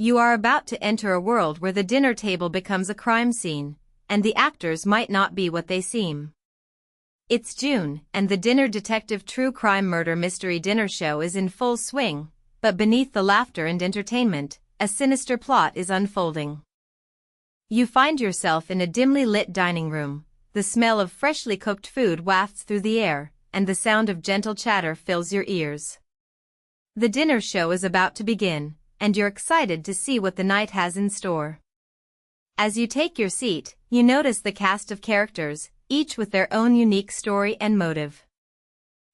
You are about to enter a world where the dinner table becomes a crime scene, and the actors might not be what they seem. It's June, and the Dinner Detective True Crime Murder Mystery Dinner Show is in full swing, but beneath the laughter and entertainment, a sinister plot is unfolding. You find yourself in a dimly lit dining room. The smell of freshly cooked food wafts through the air, and the sound of gentle chatter fills your ears. The dinner show is about to begin, and you're excited to see what the night has in store. As you take your seat, you notice the cast of characters, each with their own unique story and motive.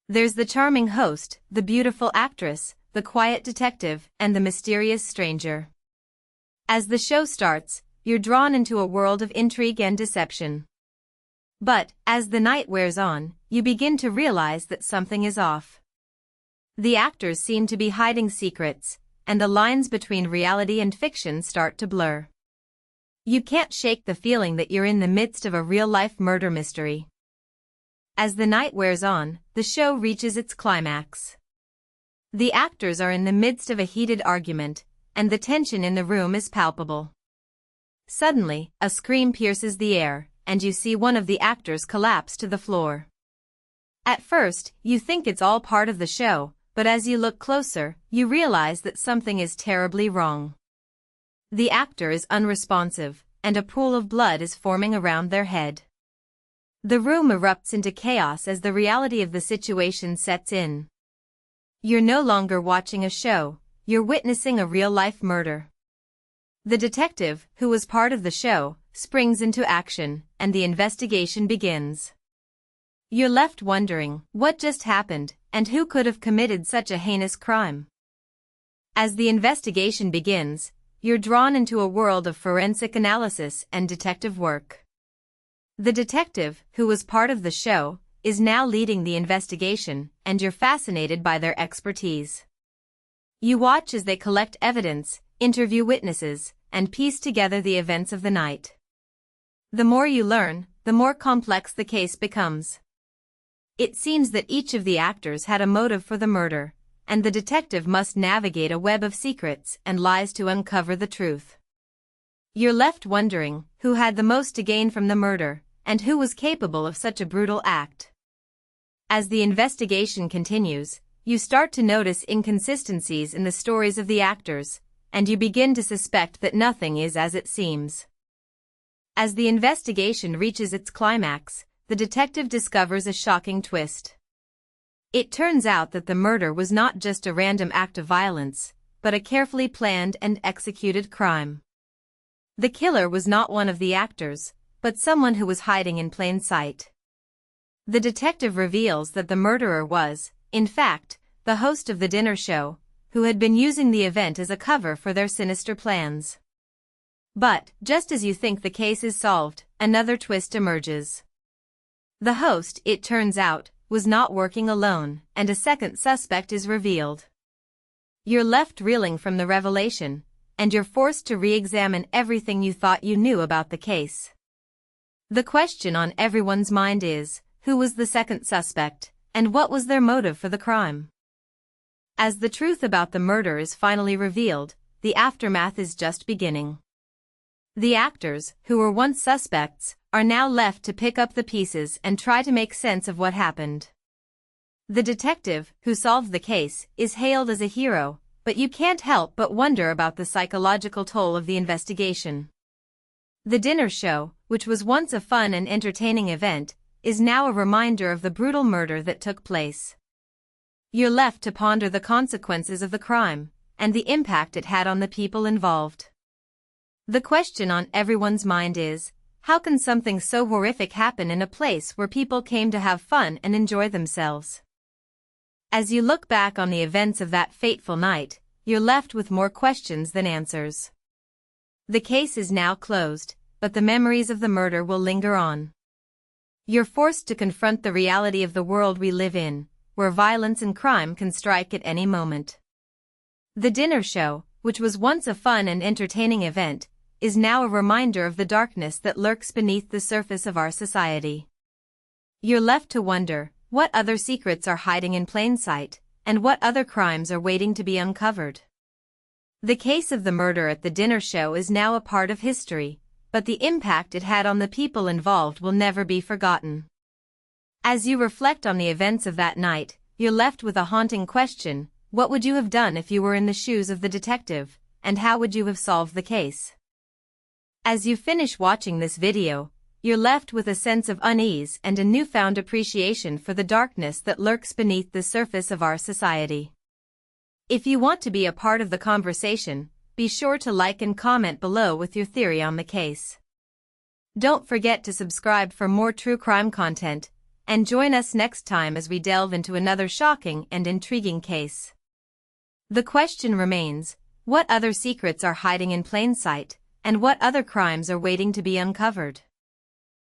There's the charming host, the beautiful actress, the quiet detective, and the mysterious stranger. As the show starts, you're drawn into a world of intrigue and deception. But, as the night wears on, you begin to realize that something is off. The actors seem to be hiding secrets, and the lines between reality and fiction start to blur. You can't shake the feeling that you're in the midst of a real-life murder mystery. As the night wears on, the show reaches its climax. The actors are in the midst of a heated argument, and the tension in the room is palpable. Suddenly, a scream pierces the air, and you see one of the actors collapse to the floor. At first, you think it's all part of the show, but as you look closer, you realize that something is terribly wrong. The actor is unresponsive, and a pool of blood is forming around their head. The room erupts into chaos as the reality of the situation sets in. You're no longer watching a show, you're witnessing a real-life murder. The detective, who was part of the show, springs into action, and the investigation begins. You're left wondering, what just happened, and who could have committed such a heinous crime? As the investigation begins, you're drawn into a world of forensic analysis and detective work. The detective, who was part of the show, is now leading the investigation, and you're fascinated by their expertise. You watch as they collect evidence, interview witnesses, and piece together the events of the night. The more you learn, the more complex the case becomes. It seems that each of the actors had a motive for the murder, and the detective must navigate a web of secrets and lies to uncover the truth. You're left wondering who had the most to gain from the murder, and who was capable of such a brutal act. As the investigation continues, you start to notice inconsistencies in the stories of the actors, and you begin to suspect that nothing is as it seems. As the investigation reaches its climax, the detective discovers a shocking twist. It turns out that the murder was not just a random act of violence, but a carefully planned and executed crime. The killer was not one of the actors, but someone who was hiding in plain sight. The detective reveals that the murderer was, in fact, the host of the dinner show, who had been using the event as a cover for their sinister plans. But, just as you think the case is solved, another twist emerges. The host, it turns out, was not working alone, and a second suspect is revealed. You're left reeling from the revelation, and you're forced to re-examine everything you thought you knew about the case. The question on everyone's mind is, who was the second suspect, and what was their motive for the crime? As the truth about the murder is finally revealed, the aftermath is just beginning. The actors, who were once suspects, are now left to pick up the pieces and try to make sense of what happened. The detective, who solved the case, is hailed as a hero, but you can't help but wonder about the psychological toll of the investigation. The dinner show, which was once a fun and entertaining event, is now a reminder of the brutal murder that took place. You're left to ponder the consequences of the crime, and the impact it had on the people involved. The question on everyone's mind is, how can something so horrific happen in a place where people came to have fun and enjoy themselves? As you look back on the events of that fateful night, you're left with more questions than answers. The case is now closed, but the memories of the murder will linger on. You're forced to confront the reality of the world we live in, where violence and crime can strike at any moment. The dinner show, which was once a fun and entertaining event, is now a reminder of the darkness that lurks beneath the surface of our society. You're left to wonder, what other secrets are hiding in plain sight, and what other crimes are waiting to be uncovered? The case of the murder at the dinner show is now a part of history, but the impact it had on the people involved will never be forgotten. As you reflect on the events of that night, you're left with a haunting question: what would you have done if you were in the shoes of the detective, and how would you have solved the case? As you finish watching this video, you're left with a sense of unease and a newfound appreciation for the darkness that lurks beneath the surface of our society. If you want to be a part of the conversation, be sure to like and comment below with your theory on the case. Don't forget to subscribe for more true crime content, and join us next time as we delve into another shocking and intriguing case. The question remains: what other secrets are hiding in plain sight, and what other crimes are waiting to be uncovered?